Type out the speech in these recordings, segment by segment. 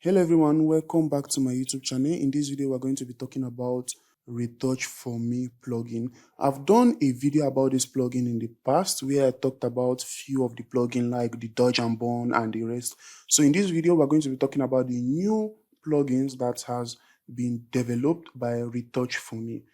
Hello everyone, welcome back to my YouTube channel. In this video, we're going to be talking about Retouch4me plugin. I've done a video about this plugin in the past where I talked about few of the plugin like the dodge and burn and the rest. So in this video, we're going to be talking about the new plugins that has been developed by Retouch4me.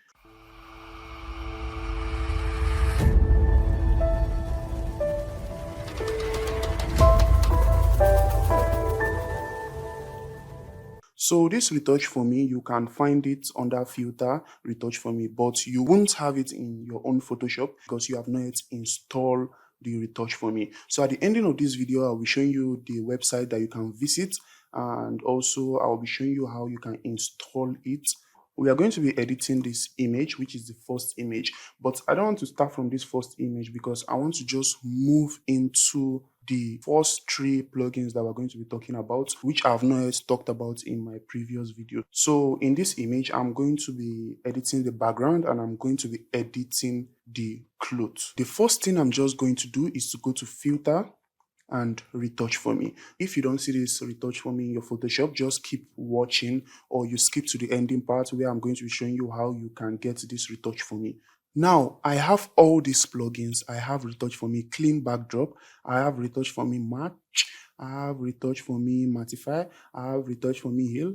So this Retouch4me, you can find it under filter Retouch4me, but you won't have it in your own Photoshop because you have not yet installed the Retouch4me. So at the ending of this video, I'll be showing you the website that you can visit, and also I'll be showing you how you can install it. We are going to be editing this image, which is the first image, but I don't want to start from this first image because I want to just move into the first three plugins that we're going to be talking about, which I've not yet talked about in my previous video. So in this image, I'm going to be editing the background and I'm going to be editing the clothes. The first thing I'm just going to do is to go to filter and Retouch4me. If you don't see this Retouch4me in your Photoshop, just keep watching, or you skip to the ending part where I'm going to be showing you how you can get this Retouch4me. Now, I have all these plugins. I have Retouch4me Clean Backdrop, I have Retouch4me Match, I have Retouch4me Mattifier, I have Retouch4me Heal,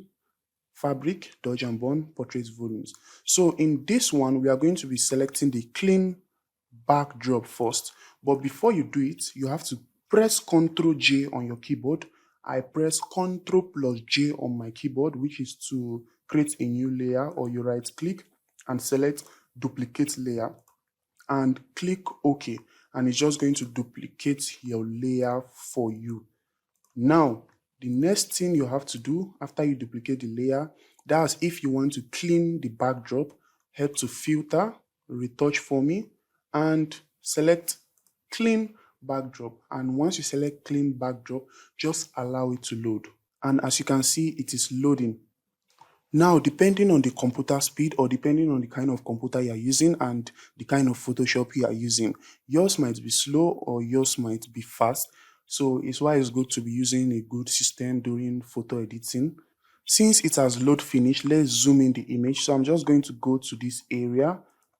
Fabric, Dodge and Burn, Portrait Volumes. So in this one, we are going to be selecting the Clean Backdrop first. But before you do it, you have to press Ctrl J on your keyboard. I press Ctrl plus J on my keyboard, which is to create a new layer, or you right click and select duplicate layer and click OK, and it's just going to duplicate your layer for you. Now, the next thing you have to do after you duplicate the layer, that's if you want to clean the backdrop, head to Filter, Retouch4me, and select Clean Backdrop. And once you select Clean Backdrop, just allow it to load. And as you can see, it is loading. Now, depending on the computer speed, or depending on the kind of computer you are using and the kind of Photoshop you are using, yours might be slow or yours might be fast. So it's why it's good to be using a good system during photo editing. Since it has load finished, let's zoom in the image. So I'm just going to go to this area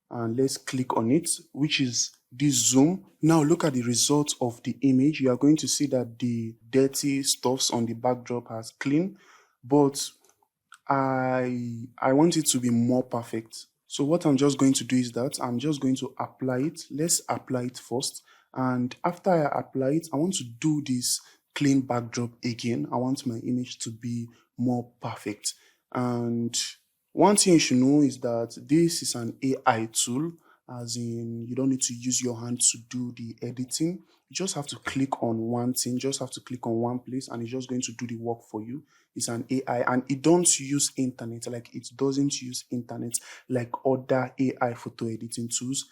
and let's click on it, which is this zoom. Now look at the results of the image. You are going to see that the dirty stuffs on the backdrop has cleaned, but I want it to be more perfect. So what I'm just going to do is that I'm just going to apply it. Let's apply it first. And after I apply it, I want to do this clean backdrop again. I want my image to be more perfect. And one thing you should know is that this is an AI tool, as in you don't need to use your hand to do the editing. You just have to click on one thing, just have to click on one place, and it's just going to do the work for you. It's an AI, and it don't use internet, like it doesn't use internet like other AI photo editing tools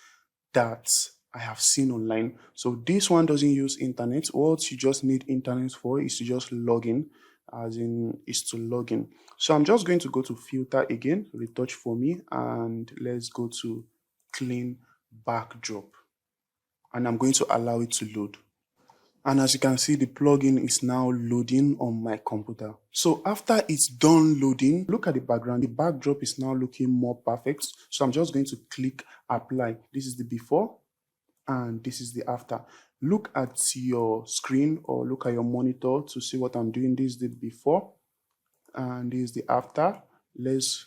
that I have seen online. So this one doesn't use internet. What you just need internet for is to just log in, as in is to log in. So I'm just going to go to filter again, Retouch4me, and let's go to Clean Backdrop, and I'm going to allow it to load. And as you can see, the plugin is now loading on my computer. So after it's done loading, look at the background. The backdrop is now looking more perfect. So I'm just going to click apply. This is the before and this is the after. Look at your screen or look at your monitor to see what I'm doing. This is the before and this is the after. Let's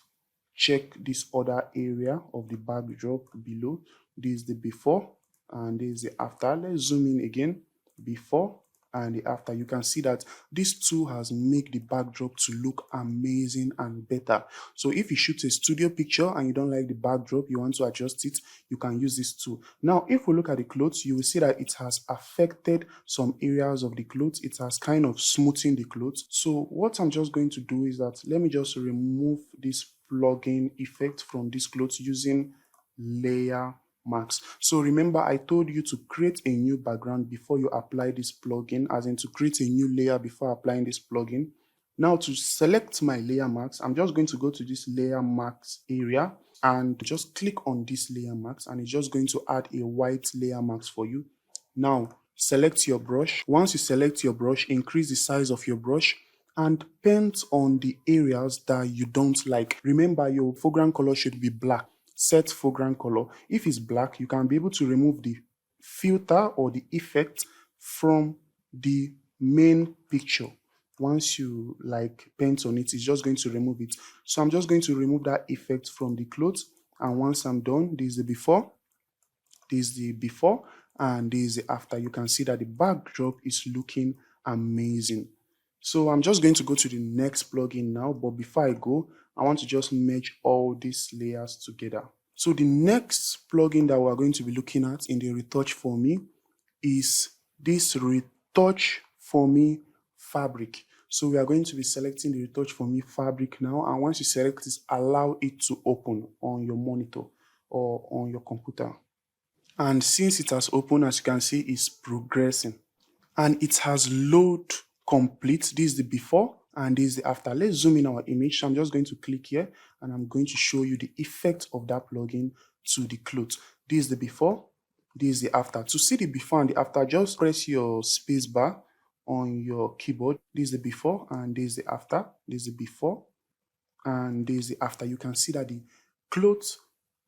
check this other area of the backdrop below. This is the before and this is the after. Let's zoom in again. Before and the after. You can see that this tool has made the backdrop to look amazing and better. So if you shoot a studio picture and you don't like the backdrop, you want to adjust it, you can use this tool. Now if we look at the clothes, you will see that it has affected some areas of the clothes. It has kind of smoothened the clothes. So what I'm just going to do is that let me just remove this plugin effect from this clothes using layer mask. So remember, I told you to create a new background before you apply this plugin, as in to create a new layer before applying this plugin. Now to select my layer mask, I'm just going to go to this layer mask area and just click on this layer mask, and it's just going to add a white layer mask for you. Now select your brush. Once you select your brush, increase the size of your brush and paint on the areas that you don't like. Remember, your foreground color should be black. Set foreground color. If it's black, you can be able to remove the filter or the effect from the main picture. Once you like paint on it, it's just going to remove it. So I'm just going to remove that effect from the clothes, and once I'm done, this is the before, this is the before, and this is the after. You can see that the backdrop is looking amazing. So I'm just going to go to the next plugin now, but before I go, I want to just merge all these layers together. So the next plugin that we're going to be looking at in the Retouch4me is this Retouch4me fabric. So we are going to be selecting the Retouch4me fabric now, and once you select this, allow it to open on your monitor or on your computer. And since it has opened, as you can see, it's progressing and it has load complete. This is the before and this is the after. Let's zoom in our image. So I'm just going to click here and I'm going to show you the effect of that plugin to the clothes. This is the before, this is the after. To see the before and the after, just press your space bar on your keyboard. This is the before and this is the after. This is the before and this is the after. You can see that the clothes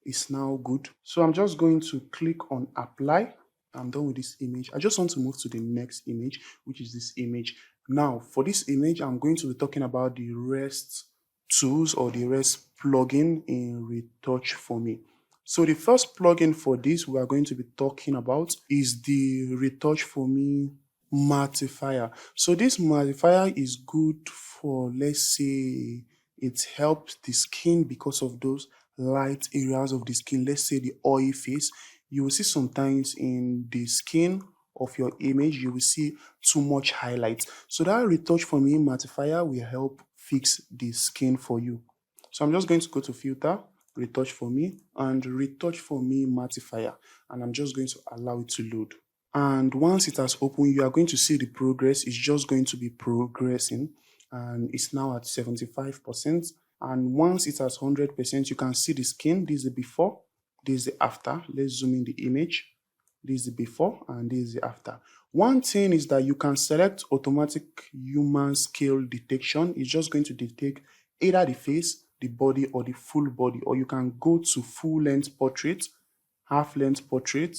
is now good. So I'm just going to click on apply. I'm done with this image. I just want to move to the next image, which is this image. Now for this image, I'm going to be talking about the rest tools or the rest plugin in Retouch4me. So the first plugin for this we are going to be talking about is the Retouch4me Mattifier. So this Mattifier is good for, let's say, it helps the skin because of those light areas of the skin. Let's say the oily face. You will see sometimes in the skin of your image, you will see too much highlight. So that Retouch4me Mattifier will help fix the skin for you. So I'm just going to go to filter, Retouch4me, and Retouch4me Mattifier, and I'm just going to allow it to load. And once it has opened, you are going to see the progress. It's just going to be progressing, and it's now at 75%. And once it has 100%, you can see the skin. This is the before, this is the after. Let's zoom in the image. This is the before and this is the after. One thing is that you can select automatic human scale detection. It's just going to detect either the face, the body, or the full body. Or you can go to full length portrait, half length portrait,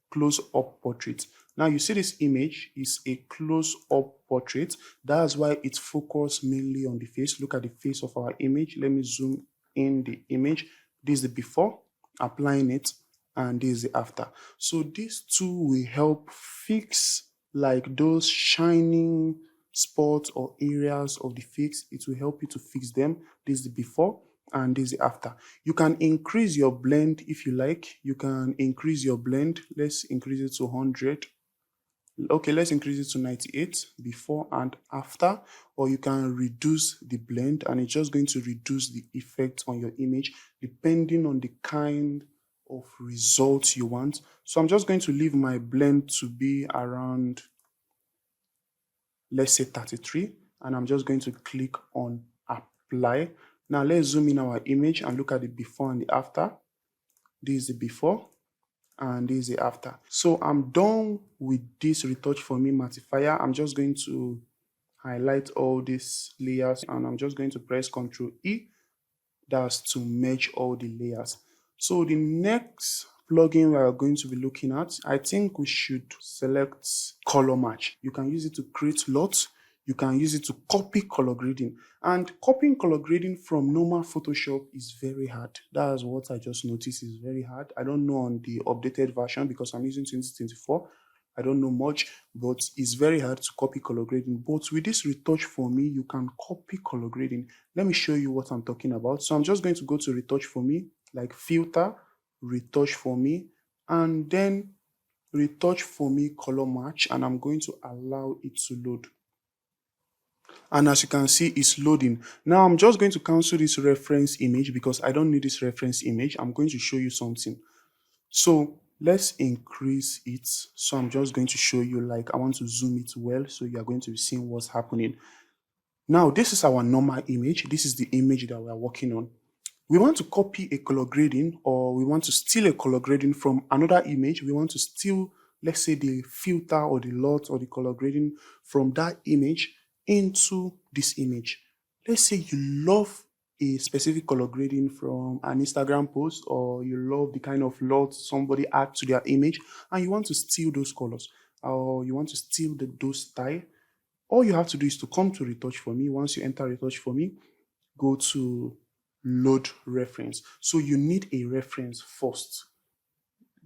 close up portrait. Now you see this image is a close up portrait. That's why it's focused mainly on the face. Look at the face of our image. Let me zoom in the image. This is the before, applying it, and this is the after. So these two will help fix like those shining spots or areas of the face. It will help you to fix them. This is the before and this is the after. You can increase your blend if you like. You can increase your blend. Let's increase it to 100. Okay, let's increase it to 98, before and after, or you can reduce the blend and it's just going to reduce the effect on your image depending on the kind of results you want. So I'm just going to leave my blend to be around, let's say 33, and I'm just going to click on apply. Now let's zoom in our image and look at the before and the after. This is the before and this is the after. So I'm done with this Retouch4me Mattifier. I'm just going to highlight all these layers and I'm just going to press Ctrl E. That's to merge all the layers. So the next plugin we are going to be looking at, I think we should select color match. You can use it to create LUTs. You can use it to copy color grading, and copying color grading from normal Photoshop is very hard. That's what I just noticed is very hard. I don't know on the updated version because I'm using 2024. I don't know much, but it's very hard to copy color grading. But with this Retouch4me, you can copy color grading. Let me show you what I'm talking about. So I'm just going to go to Retouch4me, like filter, Retouch4me, and then Retouch4me color match, and I'm going to allow it to load. And as you can see, it's loading. Now I'm just going to cancel this reference image because I don't need this reference image. I'm going to show you something. So let's increase it. So I'm just going to show you, like I want to zoom it well so you are going to be seeing what's happening. Now this is our normal image. This is the image that we are working on. We want to copy a color grading, or we want to steal a color grading from another image. We want to steal, let's say, the filter or the LUT or the color grading from that image into this image. Let's say you love a specific color grading from an Instagram post, or you love the kind of LUT somebody add to their image and you want to steal those colors, or you want to steal those style. All you have to do is to come to Retouch4me. Once you enter Retouch4me, go to load reference. So you need a reference first.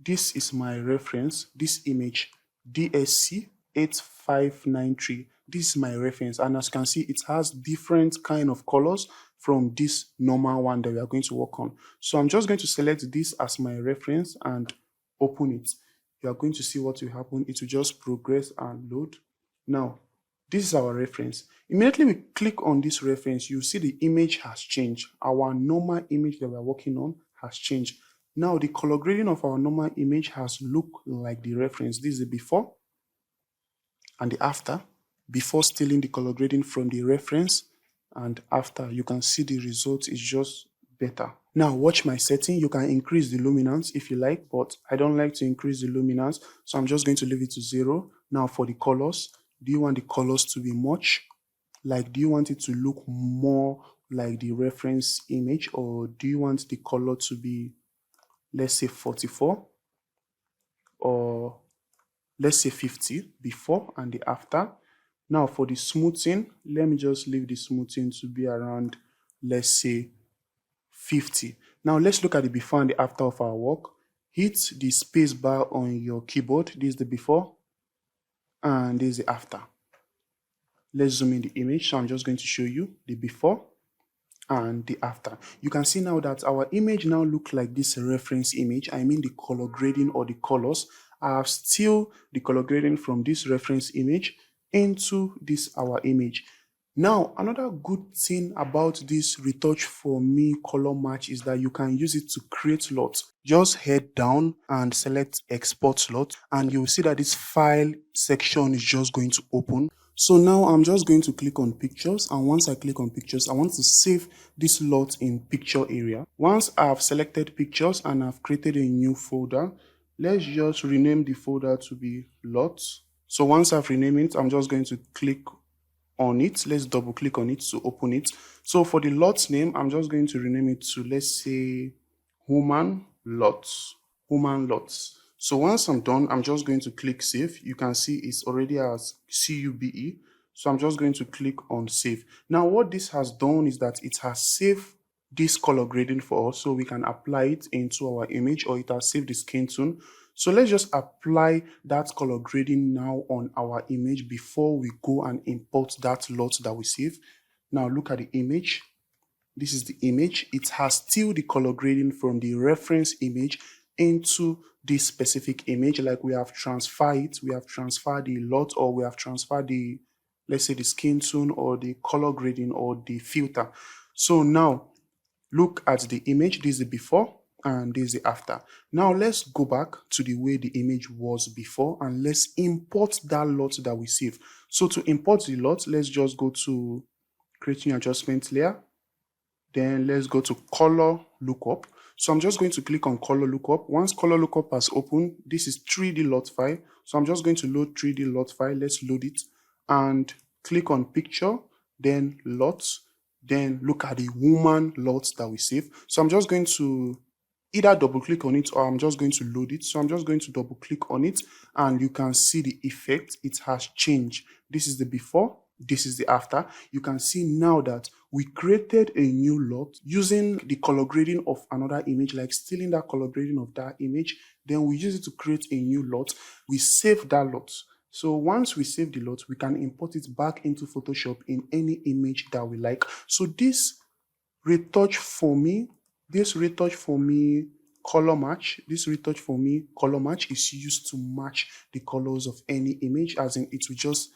This is my reference, this image, DSC8593. This is my reference, and as you can see, it has different kind of colors from this normal one that we are going to work on. So I'm just going to select this as my reference and open it. You are going to see what will happen. It will just progress and load. Now, this is our reference. Immediately we click on this reference, you see the image has changed. Our normal image that we are working on has changed. Now the color grading of our normal image has looked like the reference. This is the before and the after. Before stealing the color grading from the reference, and after, you can see the result is just better. Now watch my setting. You can increase the luminance if you like, but I don't like to increase the luminance, so I'm just going to leave it to 0. Now for the colors, do you want the colors to be much? Like, do you want it to look more like the reference image, or do you want the color to be, let's say 44, or let's say 50, before and the after? Now for the smoothing, let me just leave the smoothing to be around, let's say 50. Now let's look at the before and the after of our work. Hit the space bar on your keyboard. This is the before and this is the after. Let's zoom in the image. So I'm just going to show you the before and the after. You can see now that our image now looks like this reference image. I mean the color grading or the colors. I have steal the color grading from this reference image into this our image. Now another good thing about this Retouch4me color match is that you can use it to create LUTs. Just head down and select export LUT, and you'll see that this file section is just going to open. So now I'm just going to click on pictures, and once I click on pictures, I want to save this LUT in picture area. Once I've selected pictures and I've created a new folder, let's just rename the folder to be LUTs. So once I've renamed it, I'm just going to click on it. Let's double click on it to open it. So for the LUTs name, I'm just going to rename it to, let's say, human LUTs. Human LUTs. So once I'm done, I'm just going to click save. You can see it's already as CUBE. So I'm just going to click on save. Now what this has done is that it has saved this color grading for us, so we can apply it into our image, or it has saved the skin tone. So let's just apply that color grading now on our image before we go and import that LUT that we saved. Now look at the image. This is the image. It has still the color grading from the reference image into this specific image. Like, we have transferred it, we have transferred the LUT, or we have transferred the, let's say, the skin tone or the color grading or the filter. So now look at the image. This is the before and this is the after. Now let's go back to the way the image was before, and let's import that LUT that we saved. So to import the LUT, let's just go to creating adjustment layer. Then let's go to color lookup. So I'm just going to click on color lookup. Once color lookup has opened, this is 3D LUT file. So I'm just going to load 3D LUT file. Let's load it and click on picture, then LUT, then look at the woman LUT that we saved. So I'm just going to either double click on it, or I'm just going to load it. So I'm just going to double click on it, and you can see the effect. It has changed. This is the before, this is the after. You can see now that we created a new LUT using the color grading of another image, like stealing that color grading of that image. Then we use it to create a new LUT. We save that LUT. So once we save the LUT, we can import it back into Photoshop in any image that we like. So this Retouch4me color match, this Retouch4me color match is used to match the colors of any image, as in it will just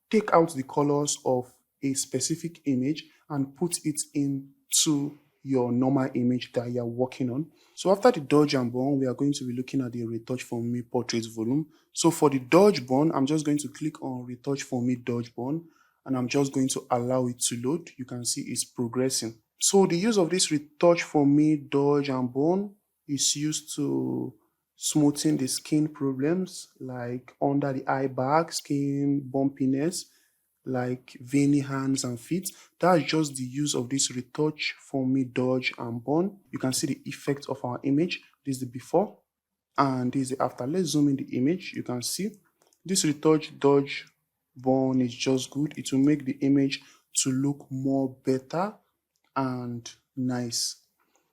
take out the colors of a specific image and put it into your normal image that you're working on. So after the dodge and burn, we are going to be looking at the Retouch4me portrait volume. So for the dodge burn, I'm just going to click on Retouch4me dodge burn, and I'm just going to allow it to load. You can see it's progressing. So the use of this Retouch4me dodge and burn is used to smoothing the skin problems like under the eye bag, skin bumpiness, like veiny hands and feet. That's just the use of this Retouch4me dodge and burn. You can see the effect of our image. This is the before and this is the after. Let's zoom in the image. You can see this retouch dodge burn is just good. It will make the image to look more better and nice.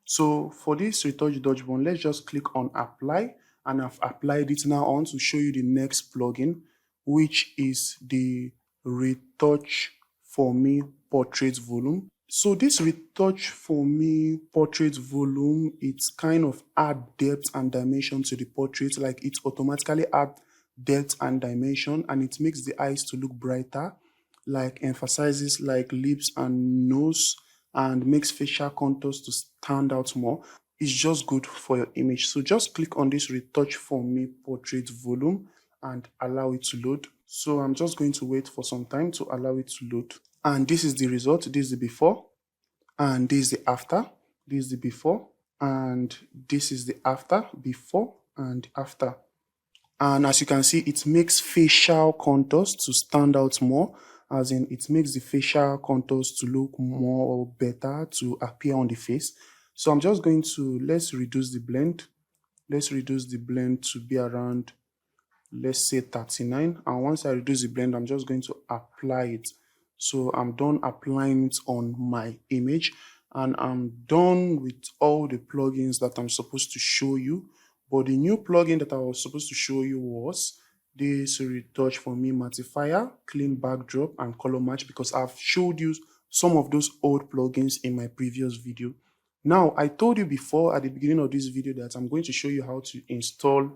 So for this retouch dodge burn, let's just click on apply, and I've applied it. Now on to show you the next plugin, which is the Retouch4me portrait volume. So this Retouch4me portrait volume, it's kind of add depth and dimension to the portrait. Like it automatically add depth and dimension, and it makes the eyes to look brighter, like emphasizes like lips and nose, and makes facial contours to stand out more. It's just good for your image. So just click on this Retouch4me portrait volume and allow it to load. So I'm just going to wait for some time to allow it to load. And this is the result. This is the before and this is the after. This is the before and this is the after. Before and after. And as you can see, it makes facial contours to stand out more, as in it makes the facial contours to look more better, to appear on the face. So I'm just going to, let's reduce the blend. Let's reduce the blend to be around, let's say 39. And once I reduce the blend, I'm just going to apply it. So I'm done applying it on my image, and I'm done with all the plugins that I'm supposed to show you. But the new plugin that I was supposed to show you was this Retouch4me Mattifier, clean backdrop and color match, because I've showed you some of those old plugins in my previous video. Now, I told you before at the beginning of this video that I'm going to show you how to install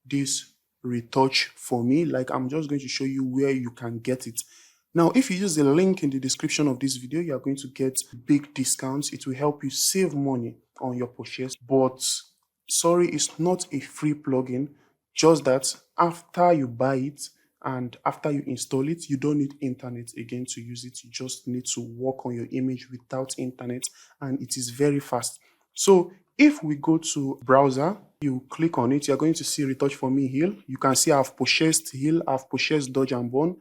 this Retouch4me. Like, I'm just going to show you where you can get it. Now, if you use the link in the description of this video, you are going to get big discounts. It will help you save money on your purchase. But sorry, it's not a free plugin. Just that after you buy it and after you install it, you don't need internet again to use it. You just need to work on your image without internet, and it is very fast. So if we go to browser, you click on it, you're going to see Retouch4me Heal. You can see I've purchased Heal, I've purchased Dodge and Burn.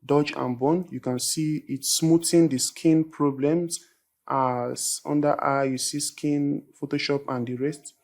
Dodge and Burn, you can see it's smoothing the skin problems, as under eye, you see skin, Photoshop and the rest.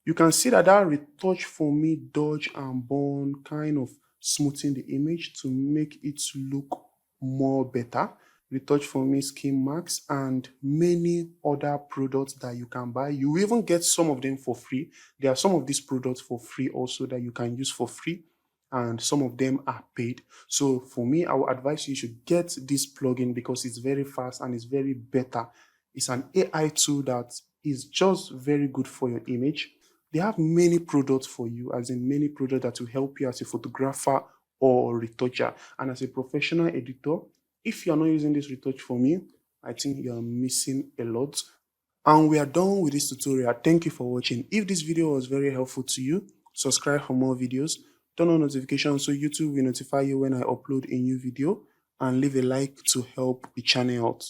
You can see that Retouch4me Dodge and Burn kind of smoothing the image to make it look more better. Retouch4me Skin Max and many other products that you can buy. You even get some of them for free. There are some of these products for free also that you can use for free, and some of them are paid. So for me, I would advise you should get this plugin because it's very fast and it's very better. It's an AI tool that is just very good for your image. They have many products for you, as in many products that will help you as a photographer or retoucher. And as a professional editor, if you're not using this Retouch4me, I think you're missing a lot. And we are done with this tutorial. Thank you for watching. If this video was very helpful to you, subscribe for more videos. Turn on notifications so YouTube will notify you when I upload a new video, and leave a like to help the channel out.